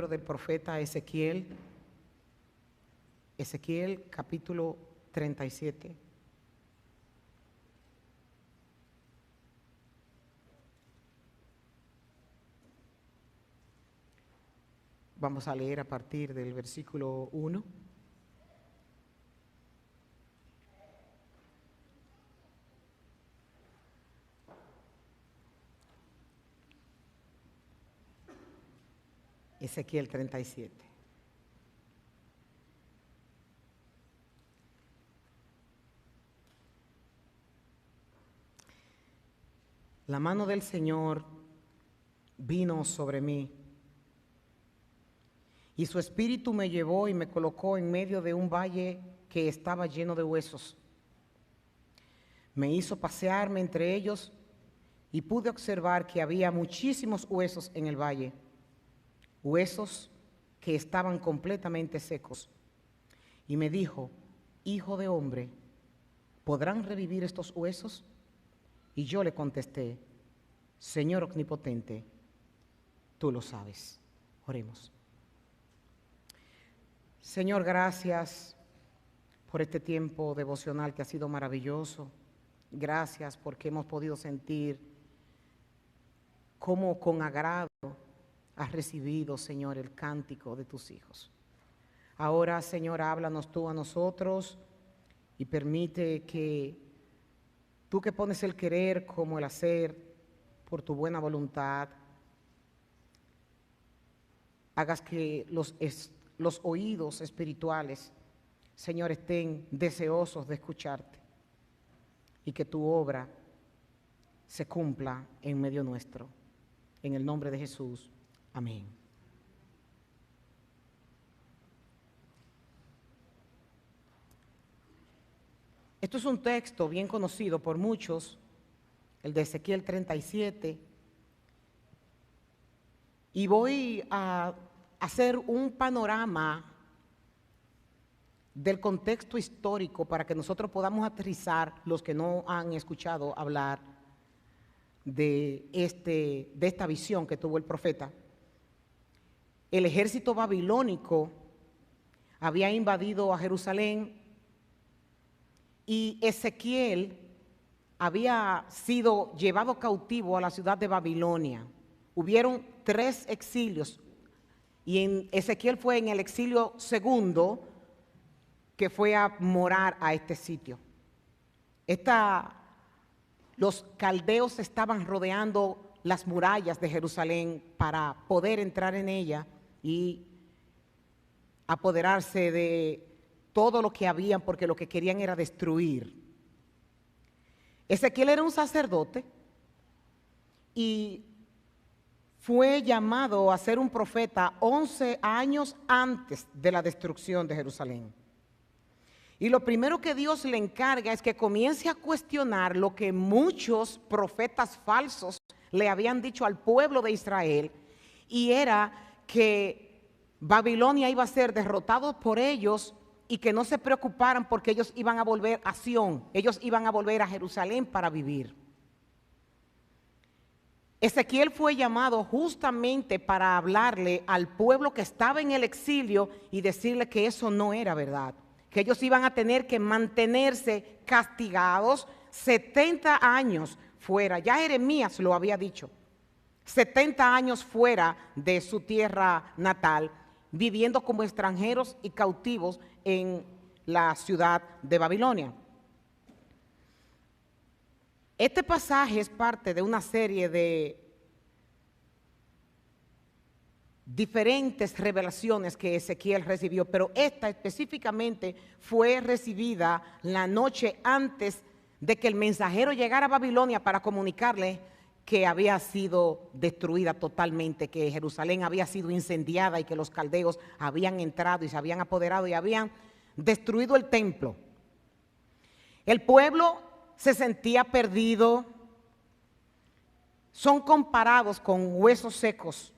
libro del profeta Ezequiel, capítulo 37. Vamos a leer a partir del versículo 1. Ezequiel 37. La mano del Señor vino sobre mí, y su espíritu me llevó y me colocó en medio de un valle que estaba lleno de huesos. Me hizo pasearme entre ellos y pude observar que había muchísimos huesos en el valle, huesos que estaban completamente secos. Y me dijo: hijo de hombre, ¿podrán revivir estos huesos? Y yo le contesté: Señor omnipotente, tú lo sabes. Oremos. Señor, gracias por este tiempo devocional que ha sido maravilloso. Gracias porque hemos podido sentir cómo con agrado has recibido, Señor, el cántico de tus hijos. Ahora, Señor, háblanos tú a nosotros y permite que tú, que pones el querer como el hacer por tu buena voluntad, hagas que los oídos espirituales, Señor, estén deseosos de escucharte y que tu obra se cumpla en medio nuestro. En el nombre de Jesús. Amén. Esto es un texto bien conocido por muchos, el de Ezequiel 37, y voy a hacer un panorama del contexto histórico para que nosotros podamos aterrizar, los que no han escuchado hablar de esta visión que tuvo el profeta. El ejército babilónico había invadido a Jerusalén y Ezequiel había sido llevado cautivo a la ciudad de Babilonia. Hubieron 3 exilios y Ezequiel fue en el exilio segundo, que fue a morar a este sitio. Los caldeos estaban rodeando las murallas de Jerusalén para poder entrar en ella y apoderarse de todo lo que habían, porque lo que querían era destruir. Ezequiel era un sacerdote y fue llamado a ser un profeta 11 años antes de la destrucción de Jerusalén. Y lo primero que Dios le encarga es que comience a cuestionar lo que muchos profetas falsos le habían dicho al pueblo de Israel, y era que Babilonia iba a ser derrotado por ellos y que no se preocuparan porque ellos iban a volver a Sión, ellos iban a volver a Jerusalén para vivir. Ezequiel fue llamado justamente para hablarle al pueblo que estaba en el exilio y decirle que eso no era verdad, que ellos iban a tener que mantenerse castigados 70 años fuera. Ya Jeremías lo había dicho, 70 años fuera de su tierra natal, viviendo como extranjeros y cautivos en la ciudad de Babilonia. Este pasaje es parte de una serie de diferentes revelaciones que Ezequiel recibió, pero esta específicamente fue recibida la noche antes de que el mensajero llegara a Babilonia para comunicarle que había sido destruida totalmente, que Jerusalén había sido incendiada y que los caldeos habían entrado y se habían apoderado y habían destruido el templo. El pueblo se sentía perdido, son comparados con huesos secos.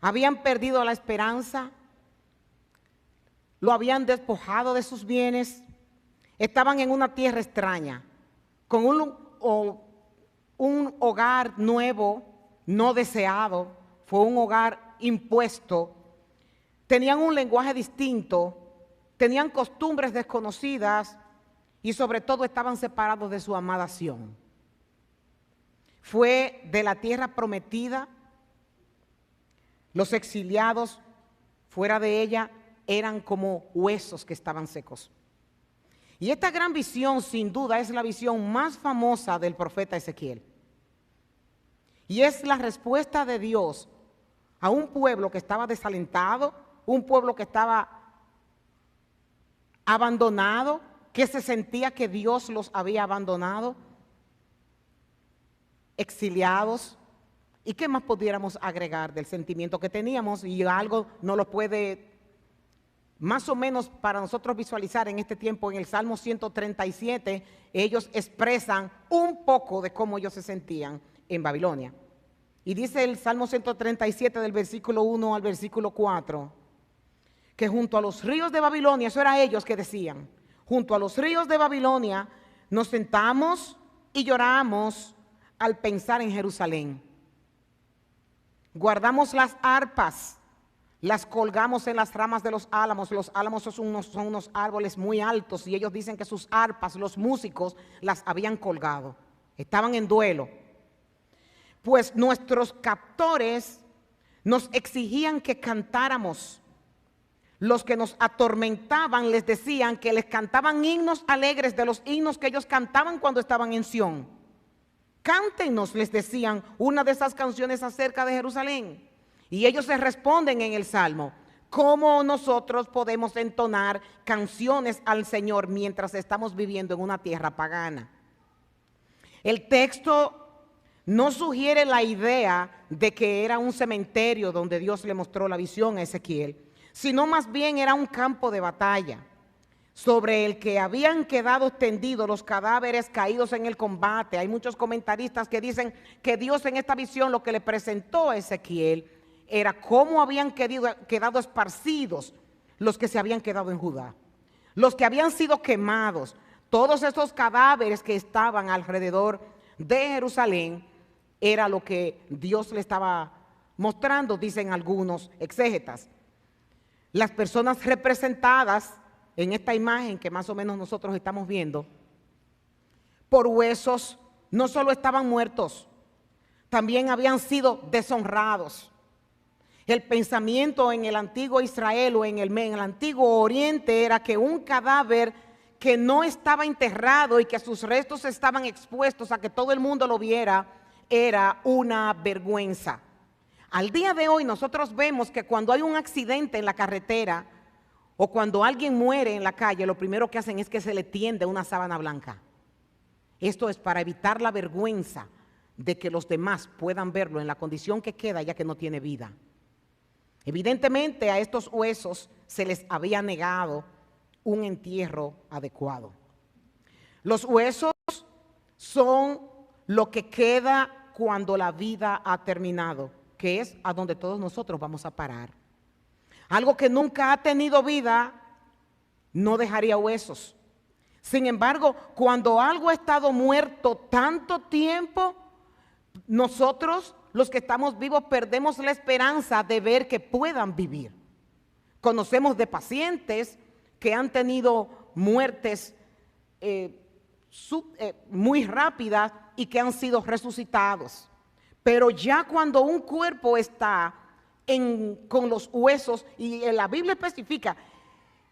Habían perdido la esperanza, lo habían despojado de sus bienes, estaban en una tierra extraña, con un hogar nuevo, no deseado, fue un hogar impuesto, tenían un lenguaje distinto, tenían costumbres desconocidas y sobre todo estaban separados de su amada Sión. Fue de la tierra prometida, los exiliados fuera de ella eran como huesos que estaban secos. Y esta gran visión, sin duda, es la visión más famosa del profeta Ezequiel. Y es la respuesta de Dios a un pueblo que estaba desalentado, un pueblo que estaba abandonado, que se sentía que Dios los había abandonado, exiliados. ¿Y qué más pudiéramos agregar del sentimiento que teníamos? Y algo no lo puede, más o menos para nosotros visualizar en este tiempo, en el Salmo 137, ellos expresan un poco de cómo ellos se sentían en Babilonia. Y dice el Salmo 137 del versículo 1 al versículo 4, que junto a los ríos de Babilonia, eso era ellos que decían, junto a los ríos de Babilonia nos sentamos y lloramos al pensar en Jerusalén. Guardamos las arpas, las colgamos en las ramas de los álamos. Los álamos son unos árboles muy altos y ellos dicen que sus arpas, los músicos, las habían colgado. Estaban en duelo. Pues nuestros captores nos exigían que cantáramos. Los que nos atormentaban les decían que les cantaban himnos alegres de los himnos que ellos cantaban cuando estaban en Sión. Cántenos, les decían, una de esas canciones acerca de Jerusalén. Y ellos se responden en el Salmo, ¿cómo nosotros podemos entonar canciones al Señor mientras estamos viviendo en una tierra pagana? El texto no sugiere la idea de que era un cementerio donde Dios le mostró la visión a Ezequiel, sino más bien era un campo de batalla sobre el que habían quedado tendidos los cadáveres caídos en el combate. Hay muchos comentaristas que dicen que Dios en esta visión lo que le presentó a Ezequiel era cómo habían quedado esparcidos los que se habían quedado en Judá, los que habían sido quemados, todos esos cadáveres que estaban alrededor de Jerusalén, era lo que Dios le estaba mostrando, dicen algunos exégetas. Las personas representadas en esta imagen que más o menos nosotros estamos viendo, por huesos, no solo estaban muertos, también habían sido deshonrados. El pensamiento en el antiguo Israel o en el antiguo Oriente era que un cadáver que no estaba enterrado y que sus restos estaban expuestos a que todo el mundo lo viera, era una vergüenza. Al día de hoy nosotros vemos que cuando hay un accidente en la carretera o cuando alguien muere en la calle, lo primero que hacen es que se le tiende una sábana blanca. Esto es para evitar la vergüenza de que los demás puedan verlo en la condición que queda ya que no tiene vida. Evidentemente a estos huesos se les había negado un entierro adecuado. Los huesos son lo que queda cuando la vida ha terminado, que es a donde todos nosotros vamos a parar. Algo que nunca ha tenido vida no dejaría huesos. Sin embargo, cuando algo ha estado muerto tanto tiempo, nosotros, los que estamos vivos, perdemos la esperanza de ver que puedan vivir. Conocemos de pacientes que han tenido muertes muy rápidas y que han sido resucitados. Pero ya cuando un cuerpo está con los huesos, y la Biblia especifica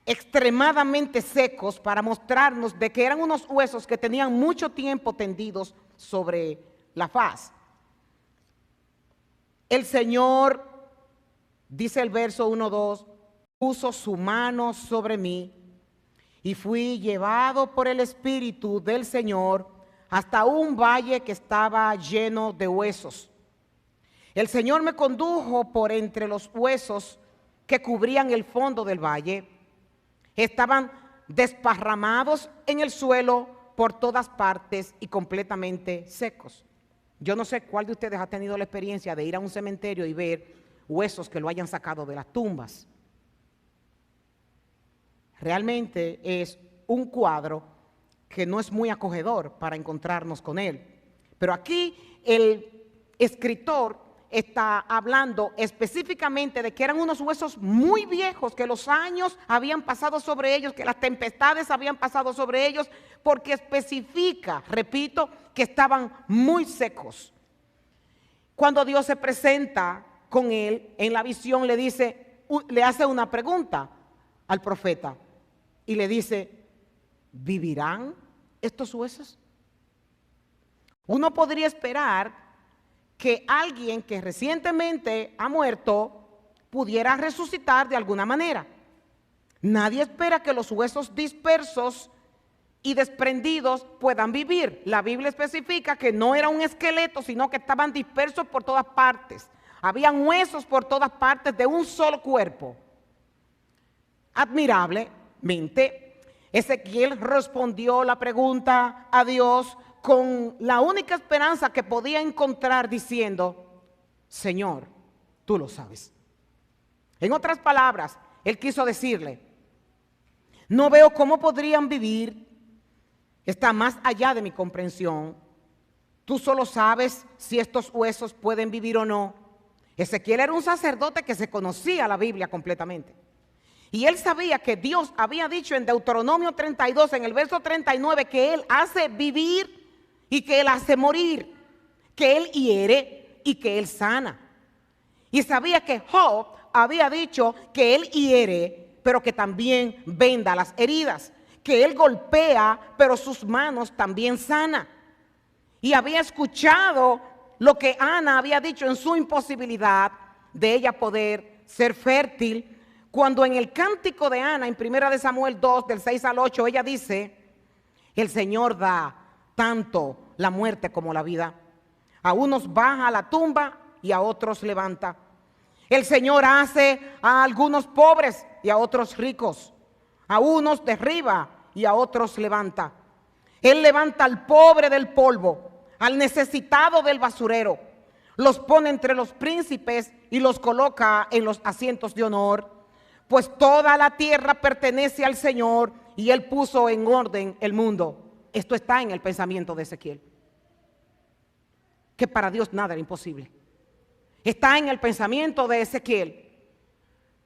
extremadamente secos para mostrarnos de que eran unos huesos que tenían mucho tiempo tendidos sobre la faz. El Señor, dice el verso 1-2, puso su mano sobre mí y fui llevado por el Espíritu del Señor hasta un valle que estaba lleno de huesos. El Señor me condujo por entre los huesos que cubrían el fondo del valle. Estaban desparramados en el suelo por todas partes y completamente secos. Yo no sé cuál de ustedes ha tenido la experiencia de ir a un cementerio y ver huesos que lo hayan sacado de las tumbas. Realmente es un cuadro que no es muy acogedor para encontrarnos con él. Pero aquí el escritor está hablando específicamente de que eran unos huesos muy viejos, que los años habían pasado sobre ellos, que las tempestades habían pasado sobre ellos, porque especifica, repito, que estaban muy secos. Cuando Dios se presenta con él en la visión, le hace una pregunta al profeta y le dice: ¿vivirán estos huesos? Uno podría esperar que alguien que recientemente ha muerto pudiera resucitar de alguna manera. Nadie espera que los huesos dispersos y desprendidos puedan vivir. La Biblia especifica que no era un esqueleto, sino que estaban dispersos por todas partes. Habían huesos por todas partes de un solo cuerpo. Admirablemente, Ezequiel respondió la pregunta a Dios con la única esperanza que podía encontrar, diciendo: Señor, tú lo sabes. En otras palabras, él quiso decirle: no veo cómo podrían vivir, está más allá de mi comprensión. Tú solo sabes si estos huesos pueden vivir o no. Ezequiel era un sacerdote que se conocía la Biblia completamente. Y él sabía que Dios había dicho en Deuteronomio 32, en el verso 39, que Él hace vivir y que Él hace morir, que Él hiere y que Él sana. Y sabía que Job había dicho que Él hiere, pero que también venda las heridas, que Él golpea, pero sus manos también sana. Y había escuchado lo que Ana había dicho en su imposibilidad de ella poder ser fértil, cuando en el cántico de Ana, en 1 Samuel 2, del 6 al 8, ella dice: el Señor da tanto la muerte como la vida. A unos baja a la tumba y a otros levanta. El Señor hace a algunos pobres y a otros ricos. A unos derriba y a otros levanta. Él levanta al pobre del polvo, al necesitado del basurero. Los pone entre los príncipes y los coloca en los asientos de honor. Pues toda la tierra pertenece al Señor y Él puso en orden el mundo. Esto está en el pensamiento de Ezequiel, que para Dios nada era imposible. Está en el pensamiento de Ezequiel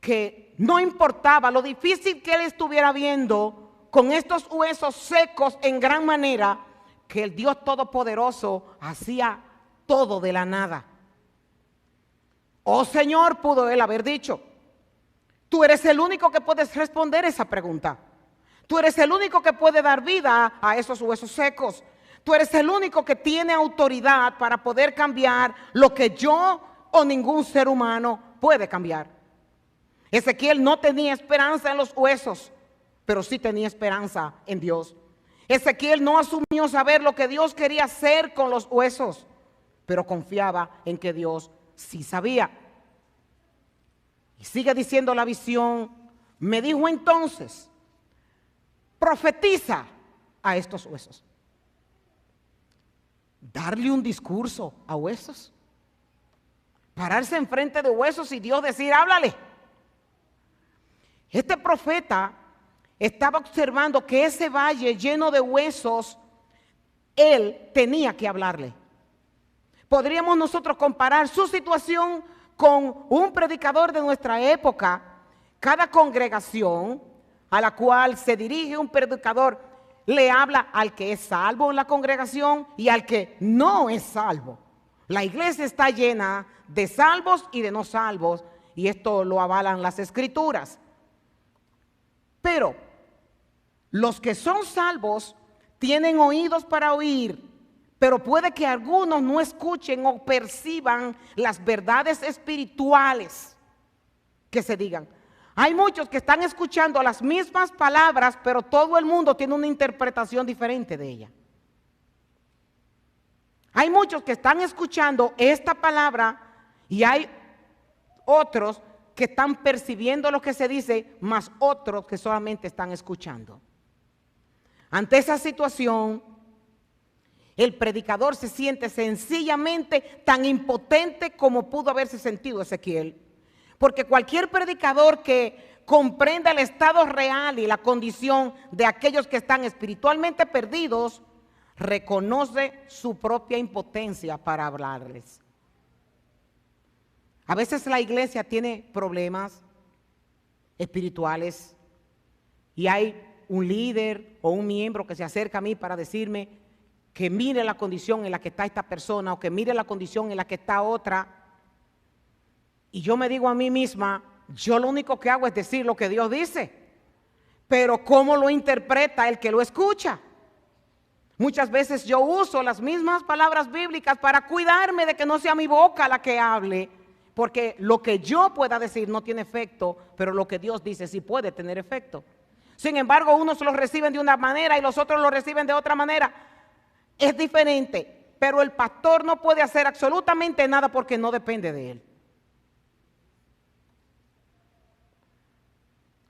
que no importaba lo difícil que él estuviera viendo con estos huesos secos en gran manera, que el Dios Todopoderoso hacía todo de la nada. Oh Señor, pudo él haber dicho, tú eres el único que puedes responder esa pregunta. Tú eres el único que puede dar vida a esos huesos secos. Tú eres el único que tiene autoridad para poder cambiar lo que yo o ningún ser humano puede cambiar. Ezequiel no tenía esperanza en los huesos, pero sí tenía esperanza en Dios. Ezequiel no asumió saber lo que Dios quería hacer con los huesos, pero confiaba en que Dios sí sabía. Y sigue diciendo la visión: me dijo entonces, profetiza a estos huesos. Darle un discurso a huesos, pararse enfrente de huesos y Dios decir: háblale. Este profeta estaba observando que ese valle lleno de huesos, él tenía que hablarle. Podríamos nosotros comparar su situación con un predicador de nuestra época. Cada congregación a la cual se dirige un predicador le habla al que es salvo en la congregación y al que no es salvo. La iglesia está llena de salvos y de no salvos, y esto lo avalan las escrituras. Pero los que son salvos tienen oídos para oír, pero puede que algunos no escuchen o perciban las verdades espirituales que se digan. Hay muchos que están escuchando las mismas palabras, pero todo el mundo tiene una interpretación diferente de ella. Hay muchos que están escuchando esta palabra y hay otros que están percibiendo lo que se dice, más otros que solamente están escuchando. Ante esa situación, el predicador se siente sencillamente tan impotente como pudo haberse sentido Ezequiel. Porque cualquier predicador que comprenda el estado real y la condición de aquellos que están espiritualmente perdidos, reconoce su propia impotencia para hablarles. A veces la iglesia tiene problemas espirituales y hay un líder o un miembro que se acerca a mí para decirme que mire la condición en la que está esta persona o que mire la condición en la que está otra. Y yo me digo a mí misma, yo lo único que hago es decir lo que Dios dice, pero ¿cómo lo interpreta el que lo escucha? Muchas veces yo uso las mismas palabras bíblicas para cuidarme de que no sea mi boca la que hable, porque lo que yo pueda decir no tiene efecto, pero lo que Dios dice sí puede tener efecto. Sin embargo, unos lo reciben de una manera y los otros lo reciben de otra manera. Es diferente, pero el pastor no puede hacer absolutamente nada porque no depende de él.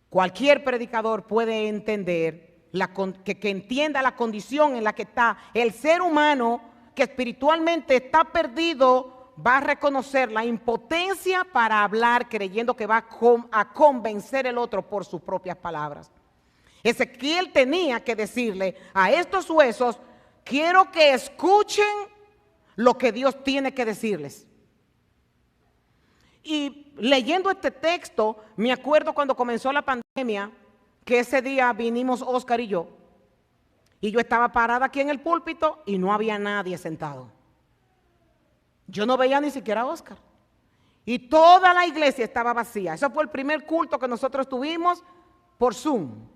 Cualquier predicador puede entender, que entienda la condición en la que está el ser humano que espiritualmente está perdido. Va a reconocer la impotencia para hablar creyendo que va a convencer al otro por sus propias palabras. Ezequiel tenía que decirle a estos huesos, quiero que escuchen lo que Dios tiene que decirles. Y leyendo este texto, me acuerdo cuando comenzó la pandemia, que ese día vinimos Oscar y yo estaba parada aquí en el púlpito y no había nadie sentado. Yo no veía ni siquiera a Oscar. Y toda la iglesia estaba vacía. Eso fue el primer culto que nosotros tuvimos por Zoom.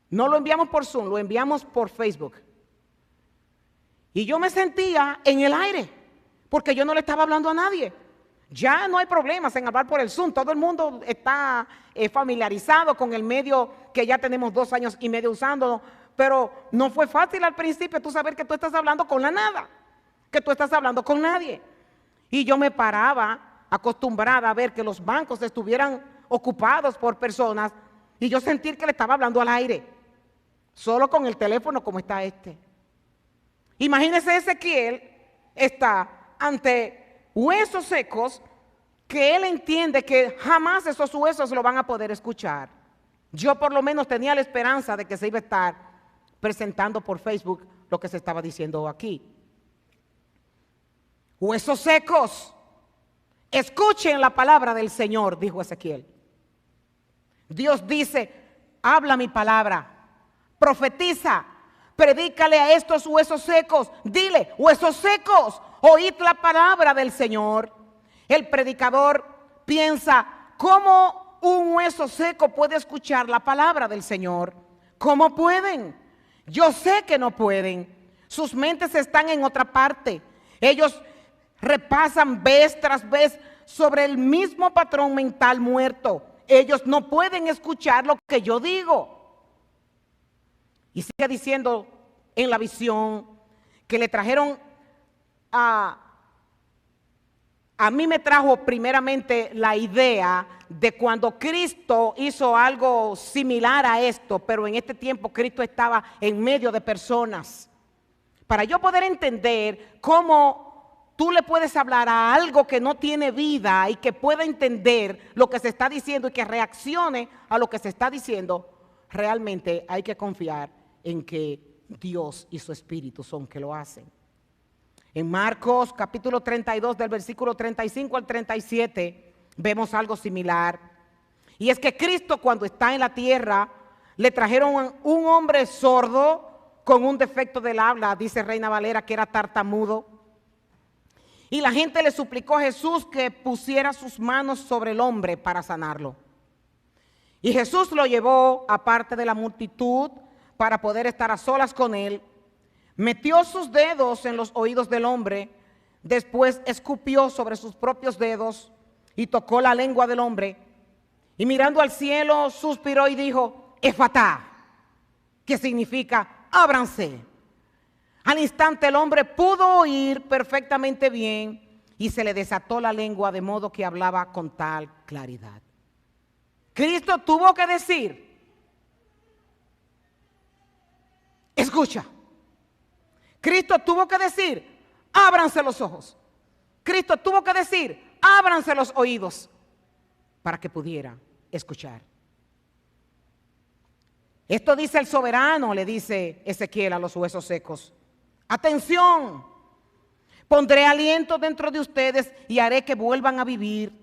No lo enviamos por Zoom, lo enviamos por Facebook. Y yo me sentía en el aire, porque yo no le estaba hablando a nadie. Ya no hay problemas en hablar por el Zoom. Todo el mundo está familiarizado con el medio que ya tenemos 2 años y medio usándolo. Pero no fue fácil al principio tú saber que tú estás hablando con la nada, que tú estás hablando con nadie. Y yo me paraba acostumbrada a ver que los bancos estuvieran ocupados por personas y yo sentir que le estaba hablando al aire, solo con el teléfono como está este. Imagínese, Ezequiel está ante huesos secos que él entiende que jamás esos huesos lo van a poder escuchar. Yo por lo menos tenía la esperanza de que se iba a estar presentando por Facebook lo que se estaba diciendo aquí. Huesos secos, escuchen la palabra del Señor, dijo Ezequiel. Dios dice, habla mi palabra, profetiza, predícale a estos huesos secos, dile, huesos secos, oíd la palabra del Señor. El predicador piensa, ¿cómo un hueso seco puede escuchar la palabra del Señor? ¿Cómo pueden? Yo sé que no pueden. Sus mentes están en otra parte. Ellos repasan vez tras vez sobre el mismo patrón mental muerto. Ellos no pueden escuchar lo que yo digo. Y sigue diciendo en la visión que le trajeron a mí me trajo primeramente la idea de cuando Cristo hizo algo similar a esto, pero en este tiempo Cristo estaba en medio de personas. Para yo poder entender cómo tú le puedes hablar a algo que no tiene vida y que pueda entender lo que se está diciendo y que reaccione a lo que se está diciendo, realmente hay que confiar en que Dios y su Espíritu son que lo hacen. En Marcos capítulo 32 del versículo 35 al 37 vemos algo similar. Y es que Cristo cuando está en la tierra le trajeron un hombre sordo con un defecto del habla, dice Reina Valera que era tartamudo. Y la gente le suplicó a Jesús que pusiera sus manos sobre el hombre para sanarlo. Y Jesús lo llevó aparte de la multitud para poder estar a solas con él. Metió sus dedos en los oídos del hombre, después escupió sobre sus propios dedos y tocó la lengua del hombre. Y mirando al cielo, suspiró y dijo, Efatá, que significa, ábranse. Al instante el hombre pudo oír perfectamente bien y se le desató la lengua de modo que hablaba con tal claridad. Cristo tuvo que decir, escucha. Cristo tuvo que decir, ábranse los ojos. Cristo tuvo que decir, ábranse los oídos para que pudiera escuchar. Esto dice el soberano, le dice Ezequiel a los huesos secos. Atención, Pondré aliento dentro de ustedes y haré que vuelvan a vivir.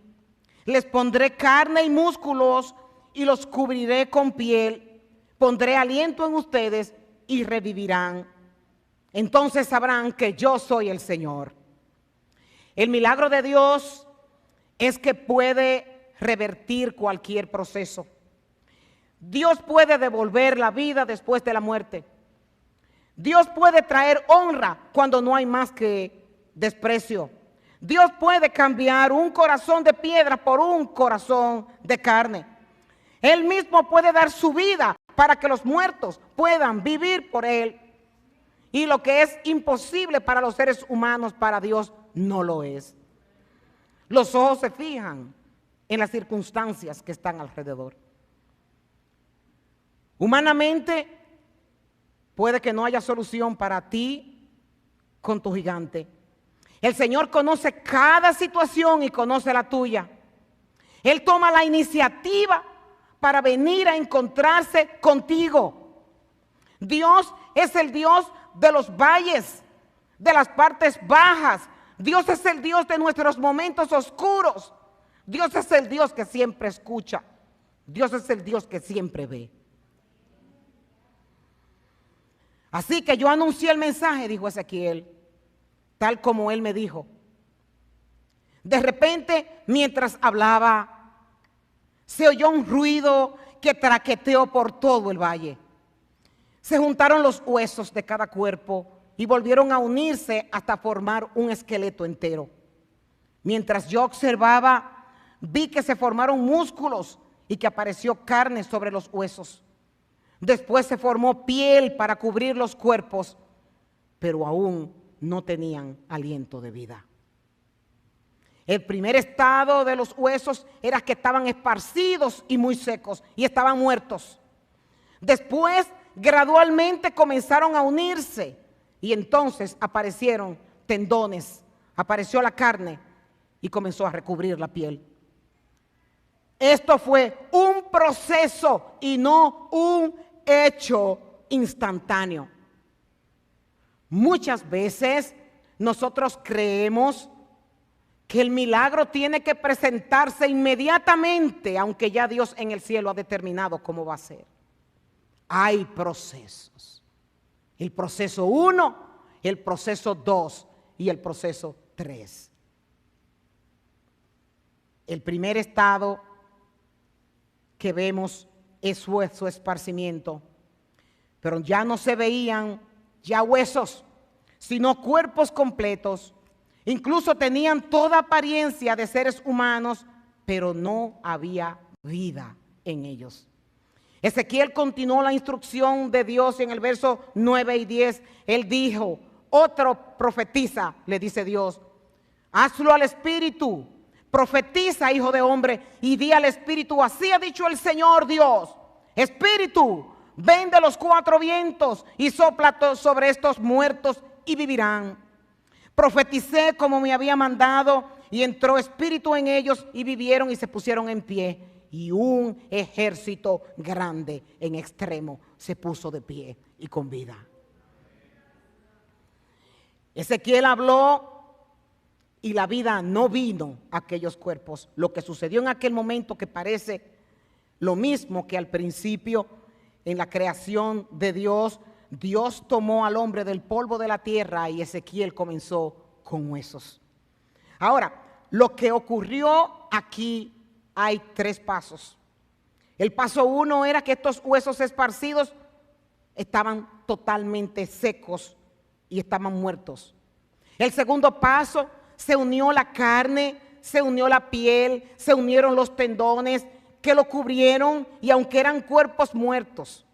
Les pondré carne y músculos y los cubriré con piel. Pondré aliento en ustedes y revivirán. Entonces sabrán que yo soy el Señor. El milagro de Dios es que puede revertir cualquier proceso. Dios puede devolver la vida después de la muerte. Dios puede traer honra cuando no hay más que desprecio. Dios puede cambiar un corazón de piedra por un corazón de carne. Él mismo puede dar su vida para que los muertos puedan vivir por Él. Y lo que es imposible para los seres humanos, para Dios no lo es. Los ojos se fijan en las circunstancias que están alrededor. Humanamente, puede que no haya solución para ti con tu gigante. El Señor conoce cada situación y conoce la tuya. Él toma la iniciativa para venir a encontrarse contigo. Dios es el Dios de los valles, de las partes bajas. Dios es el Dios de nuestros momentos oscuros. Dios es el Dios que siempre escucha. Dios es el Dios que siempre ve. Así que yo anuncié el mensaje, dijo Ezequiel, tal como él me dijo. De repente, mientras hablaba, se oyó un ruido que traqueteó por todo el valle. Se juntaron los huesos de cada cuerpo y volvieron a unirse hasta formar un esqueleto entero. Mientras yo observaba, vi que se formaron músculos y que apareció carne sobre los huesos. Después se formó piel para cubrir los cuerpos, pero aún no tenían aliento de vida. El primer estado de los huesos era que estaban esparcidos y muy secos y estaban muertos. Después, gradualmente comenzaron a unirse y entonces aparecieron tendones, apareció la carne y comenzó a recubrir la piel. Esto fue un proceso y no un hecho instantáneo. Muchas veces nosotros creemos que el milagro tiene que presentarse inmediatamente, aunque ya Dios en el cielo ha determinado cómo va a ser. Hay procesos. El proceso 1, el proceso 2 y el proceso 3. El primer estado que vemos es su esparcimiento, pero ya no se veían ya huesos, sino cuerpos completos. Incluso tenían toda apariencia de seres humanos, pero no había vida en ellos. Ezequiel continuó la instrucción de Dios en el verso 9 y 10. Él dijo, otro profetiza, le dice Dios, hazlo al espíritu. Profetiza, hijo de hombre, y di al espíritu, así ha dicho el Señor Dios. Espíritu, ven de los 4 vientos y sopla sobre estos muertos y vivirán. Profeticé como me había mandado y entró espíritu en ellos y vivieron y se pusieron en pie. Y un ejército grande en extremo se puso de pie y con vida. Ezequiel habló y la vida no vino a aquellos cuerpos. Lo que sucedió en aquel momento, que parece lo mismo que al principio en la creación de Dios, Dios tomó al hombre del polvo de la tierra y Ezequiel comenzó con huesos. Ahora, lo que ocurrió aquí, hay 3 pasos. El paso 1 era que estos huesos esparcidos estaban totalmente secos y estaban muertos. El segundo paso, se unió la carne, se unió la piel, se unieron los tendones que lo cubrieron, y aunque eran cuerpos muertos.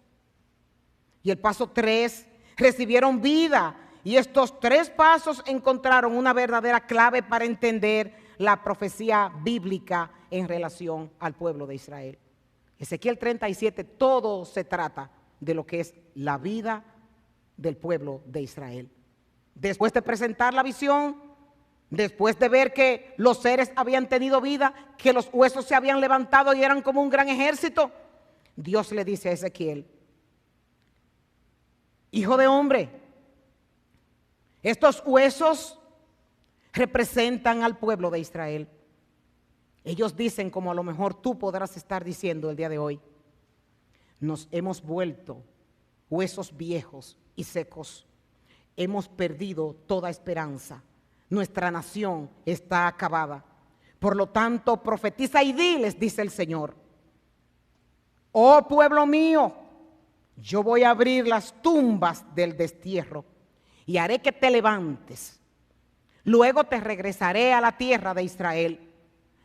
Y el paso 3, recibieron vida. Y estos 3 pasos encontraron una verdadera clave para entender la profecía bíblica en relación al pueblo de Israel. Ezequiel 37, todo se trata de lo que es la vida del pueblo de Israel. Después de presentar la visión, después de ver que los seres habían tenido vida, que los huesos se habían levantado y eran como un gran ejército, Dios le dice a Ezequiel, hijo de hombre, estos huesos representan al pueblo de Israel. Ellos dicen, como a lo mejor tú podrás estar diciendo el día de hoy: nos hemos vuelto huesos viejos y secos. Hemos perdido toda esperanza. Nuestra nación está acabada. Por lo tanto, profetiza y diles, dice el Señor: oh pueblo mío, yo voy a abrir las tumbas del destierro y haré que te levantes. Luego te regresaré a la tierra de Israel.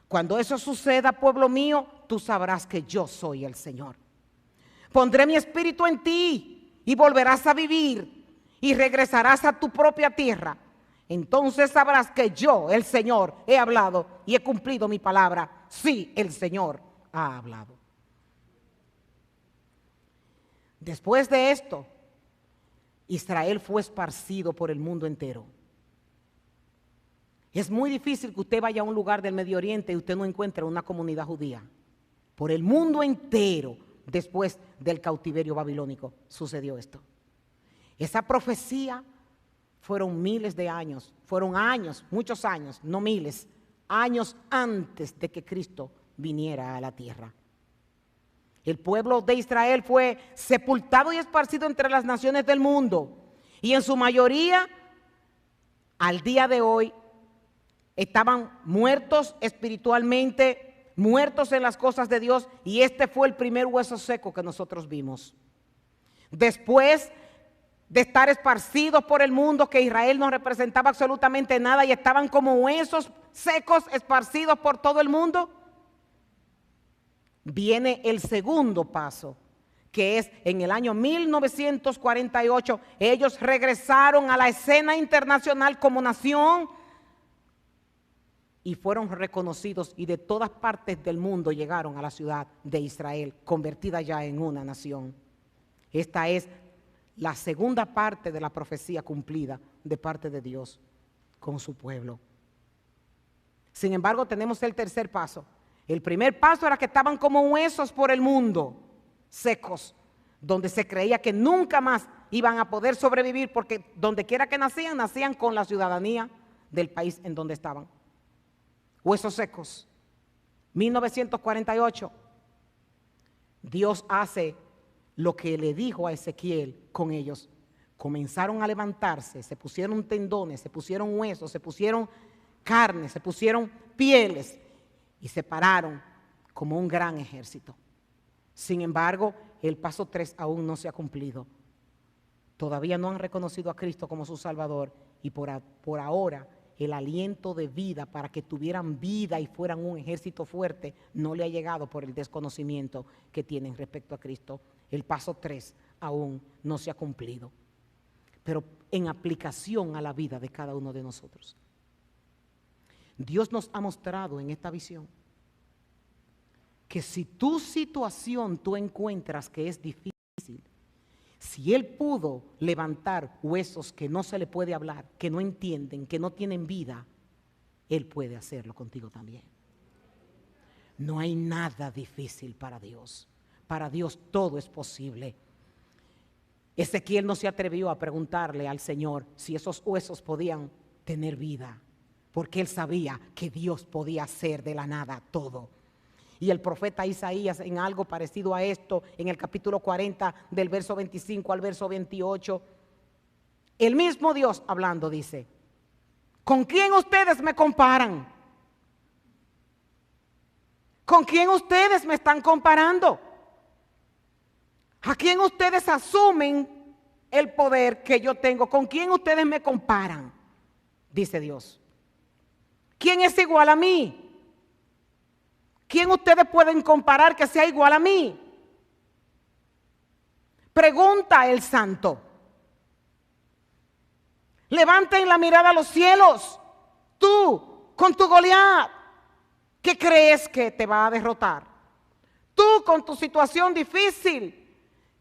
Cuando eso suceda, pueblo mío, tú sabrás que yo soy el Señor. Pondré mi espíritu en ti y volverás a vivir y regresarás a tu propia tierra. Entonces sabrás que yo, el Señor, he hablado y he cumplido mi palabra. Sí, el Señor ha hablado. Después de esto, Israel fue esparcido por el mundo entero. Es muy difícil que usted vaya a un lugar del Medio Oriente y usted no encuentre una comunidad judía. Por el mundo entero, después del cautiverio babilónico, sucedió esto. Esa profecía fueron miles de años, fueron años, muchos años, no miles, años antes de que Cristo viniera a la tierra. El pueblo de Israel fue sepultado y esparcido entre las naciones del mundo, y en su mayoría, al día de hoy, estaban muertos espiritualmente, muertos en las cosas de Dios, y este fue el primer hueso seco que nosotros vimos. Después de estar esparcidos por el mundo, que Israel no representaba absolutamente nada y estaban como huesos secos esparcidos por todo el mundo, viene el segundo paso, que es en el año 1948, ellos regresaron a la escena internacional como nación y fueron reconocidos, y de todas partes del mundo llegaron a la ciudad de Israel, convertida ya en una nación. Esta es la segunda parte de la profecía cumplida de parte de Dios con su pueblo. Sin embargo, tenemos el tercer paso. El primer paso era que estaban como huesos por el mundo, secos, donde se creía que nunca más iban a poder sobrevivir, porque donde quiera que nacían, nacían con la ciudadanía del país en donde estaban. Huesos secos. 1948, Dios hace lo que le dijo a Ezequiel con ellos. Comenzaron a levantarse, se pusieron tendones, se pusieron huesos, se pusieron carne, se pusieron pieles y se pararon como un gran ejército. Sin embargo, el paso 3 aún no se ha cumplido. Todavía no han reconocido a Cristo como su Salvador, y por ahora el aliento de vida para que tuvieran vida y fueran un ejército fuerte no le ha llegado por el desconocimiento que tienen respecto a Cristo. El paso 3 aún no se ha cumplido, pero en aplicación a la vida de cada uno de nosotros. Dios nos ha mostrado en esta visión que si tu situación tú encuentras que es difícil, si Él pudo levantar huesos que no se le puede hablar, que no entienden, que no tienen vida, Él puede hacerlo contigo también. No hay nada difícil para Dios. Para Dios todo es posible. Ezequiel no se atrevió a preguntarle al Señor si esos huesos podían tener vida, porque él sabía que Dios podía hacer de la nada todo. Y el profeta Isaías, en algo parecido a esto, en el capítulo 40, del verso 25 al verso 28, el mismo Dios hablando dice: ¿con quién ustedes me comparan? ¿Con quién ustedes me están comparando? ¿A quién ustedes asumen el poder que yo tengo? ¿Con quién ustedes me comparan? Dice Dios. ¿Quién es igual a mí? ¿Quién ustedes pueden comparar que sea igual a mí? Pregunta el santo. Levanten la mirada a los cielos. Tú, con tu Goliat, ¿qué crees que te va a derrotar? Tú, con tu situación difícil,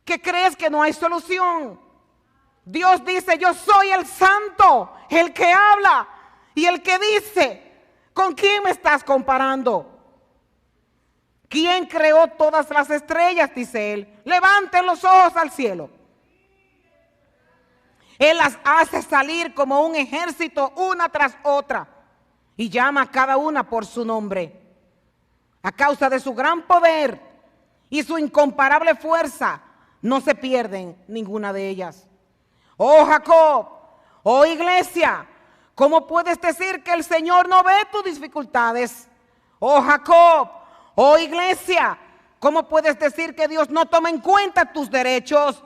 ¿qué crees que no hay solución? Dios dice: yo soy el santo, el que habla y el que dice. ¿Con quién me estás comparando? ¿Quién creó todas las estrellas? Dice Él. Levanten los ojos al cielo. Él las hace salir como un ejército, una tras otra. y llama a cada una por su nombre. A causa de su gran poder y su incomparable fuerza, no se pierden ninguna de ellas. Oh Jacob, oh iglesia, ¿cómo puedes decir que el Señor no ve tus dificultades? Oh Jacob, oh iglesia, ¿cómo puedes decir que Dios no toma en cuenta tus derechos?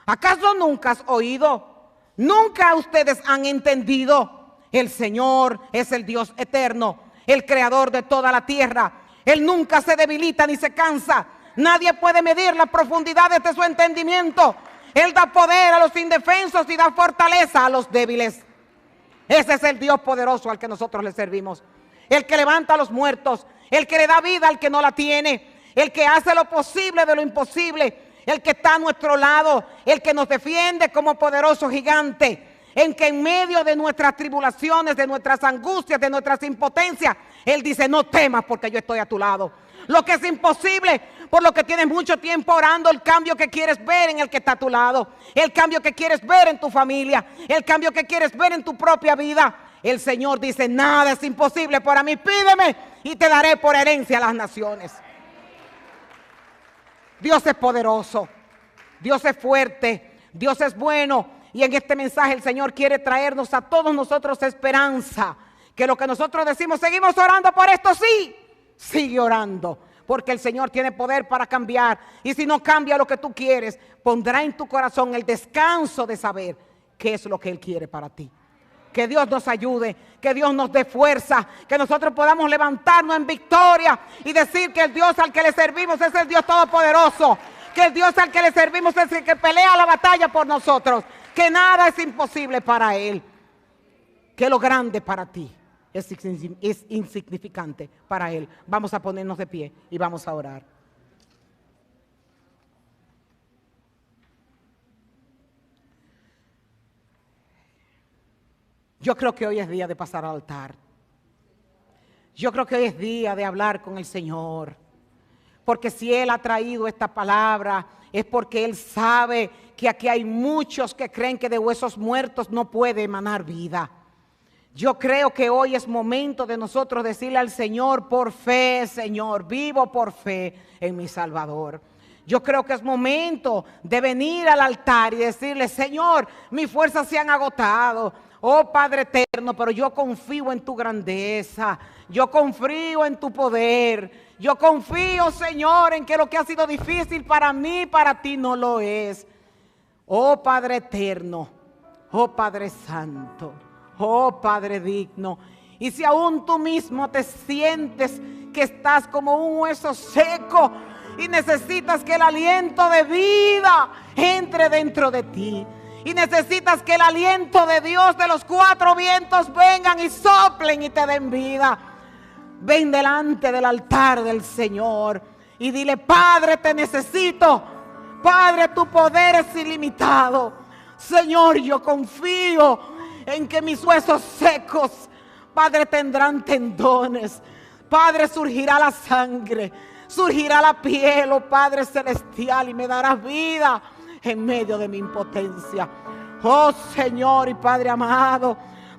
¿Acaso nunca has oído? ¿Nunca ustedes han entendido? El Señor es el Dios eterno, el creador de toda la tierra. Él nunca se debilita ni se cansa. Nadie puede medir las profundidades de su entendimiento. Él da poder a los indefensos y da fortaleza a los débiles. Ese es el Dios poderoso al que nosotros le servimos. El que levanta a los muertos, el que le da vida al que no la tiene, el que hace lo posible de lo imposible, el que está a nuestro lado, el que nos defiende como poderoso gigante, en que en medio de nuestras tribulaciones, de nuestras angustias, de nuestras impotencias, Él dice: no temas porque yo estoy a tu lado. Lo que es imposible, por lo que tienes mucho tiempo orando, el cambio que quieres ver en el que está a tu lado, el cambio que quieres ver en tu familia, el cambio que quieres ver en tu propia vida. El Señor dice: nada es imposible para mí, pídeme y te daré por herencia a las naciones. Dios es poderoso, Dios es fuerte, Dios es bueno. Y en este mensaje el Señor quiere traernos a todos nosotros esperanza. Que lo que nosotros decimos: seguimos orando por esto, sí, sigue orando, porque el Señor tiene poder para cambiar. Y si no cambia lo que tú quieres, pondrá en tu corazón el descanso de saber qué es lo que Él quiere para ti. Que Dios nos ayude, que Dios nos dé fuerza, que nosotros podamos levantarnos en victoria y decir que el Dios al que le servimos es el Dios todopoderoso, que el Dios al que le servimos es el que pelea la batalla por nosotros, que nada es imposible para Él, que lo grande para ti es insignificante para Él. Vamos a ponernos de pie y vamos a orar. Yo creo que hoy es día de pasar al altar. Yo creo que hoy es día de hablar con el Señor. Porque si Él ha traído esta palabra, es porque Él sabe que aquí hay muchos que creen que de huesos muertos no puede emanar vida. Yo creo que hoy es momento de nosotros decirle al Señor: por fe, Señor, vivo por fe en mi Salvador. Yo creo que es momento de venir al altar y decirle: Señor, mis fuerzas se han agotado. Oh Padre eterno, pero yo confío en tu grandeza, yo confío en tu poder, yo confío, Señor, en que lo que ha sido difícil para mí, para ti no lo es. Oh Padre eterno, oh Padre santo, oh Padre digno. Y si aún tú mismo te sientes que estás como un hueso seco y necesitas que el aliento de vida entre dentro de ti, y necesitas que el aliento de Dios de los cuatro vientos vengan y soplen y te den vida, ven delante del altar del Señor y dile: Padre, te necesito. Padre, tu poder es ilimitado. Señor, yo confío en que mis huesos secos, Padre, tendrán tendones. Padre, surgirá la sangre, surgirá la piel, oh Padre celestial, y me darás vida en medio de mi impotencia. Oh Señor y Padre amado,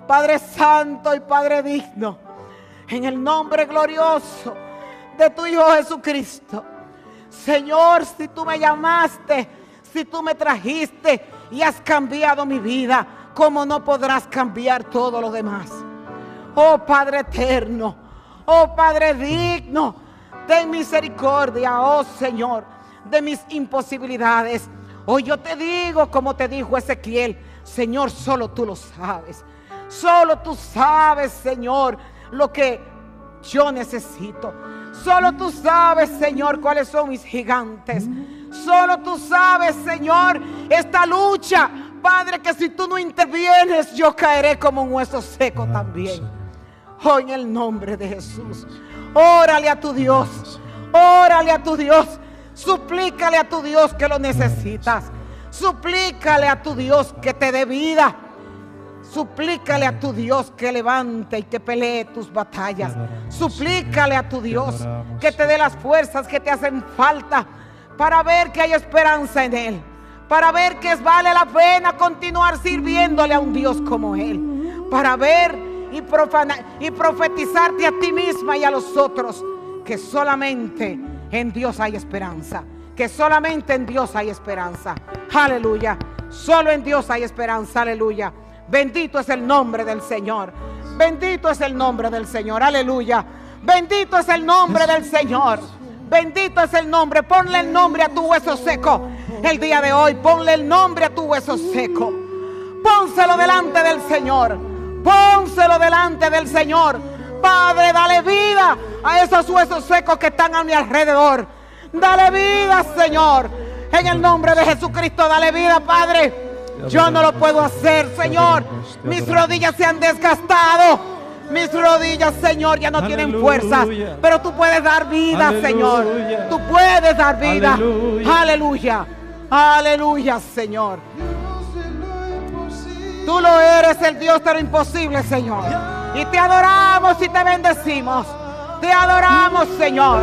Padre santo y Padre digno, en el nombre glorioso de tu Hijo Jesucristo. Señor, si tú me llamaste, si tú me trajiste y has cambiado mi vida, ¿cómo no podrás cambiar todo lo demás? Oh Padre eterno, oh Padre digno, ten misericordia, oh Señor, de mis imposibilidades. Hoy yo te digo, como te dijo Ezequiel: Señor, solo tú lo sabes. Solo tú sabes, Señor, lo que yo necesito. Solo tú sabes, Señor, cuáles son mis gigantes. Solo tú sabes, Señor, esta lucha, Padre, que si tú no intervienes, yo caeré como un hueso seco también. Hoy en el nombre de Jesús, órale a tu Dios, órale a tu Dios. Suplícale a tu Dios que lo necesitas. Suplícale a tu Dios que te dé vida. Suplícale a tu Dios que levante y que pelee tus batallas. Suplícale a tu Dios que te dé las fuerzas que te hacen falta para ver que hay esperanza en Él, para ver que vale la pena continuar sirviéndole a un Dios como Él, para ver y profetizarte a ti misma y a los otros que solamente en Dios hay esperanza, que solamente en Dios hay esperanza. Aleluya, solo en Dios hay esperanza. Aleluya, bendito es el nombre del Señor, bendito es el nombre del Señor. Aleluya, bendito es el nombre del Señor, bendito es el nombre. Ponle el nombre a tu hueso seco el día de hoy, ponle el nombre a tu hueso seco, pónselo delante del Señor, pónselo delante del Señor. Padre, dale vida a esos huesos secos que están a mi alrededor. Dale vida, Señor, en el nombre de Jesucristo. Dale vida, Padre. Yo no lo puedo hacer, Señor. Mis rodillas se han desgastado. Mis rodillas, Señor, ya no tienen fuerzas. Pero tú puedes dar vida, Señor. Tú puedes dar vida. Aleluya, aleluya, Señor. Tú lo eres, el Dios de lo imposible, Señor. Y te adoramos y te bendecimos. Te adoramos, Señor.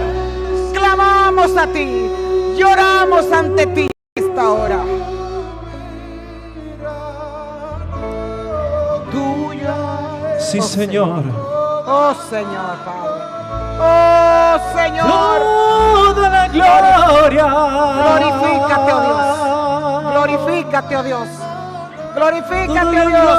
Clamamos a ti. Lloramos ante ti en esta hora. Tuya. Sí, oh, Señor. Oh, Señor, Padre. Oh, Señor. Toda la gloria. Glorifícate, oh Dios. Glorifícate, oh Dios. Glorifícate, oh Dios.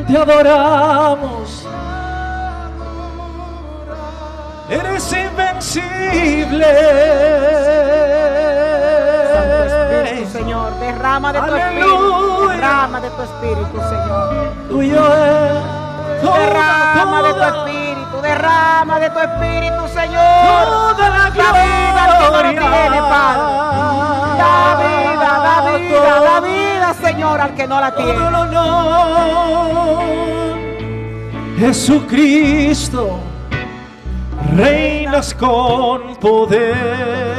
Te adoramos. Eres invencible. Santo Espíritu, Señor, derrama de tu espíritu. Derrama de tu espíritu, Señor. Tuyo es. Derrama de tu espíritu. Derrama de tu espíritu, Señor. Toda la vida al que no lo tiene, Padre. Da vida, da vida, da vida, Señor, al que no la tiene. Jesucristo, reinas con poder.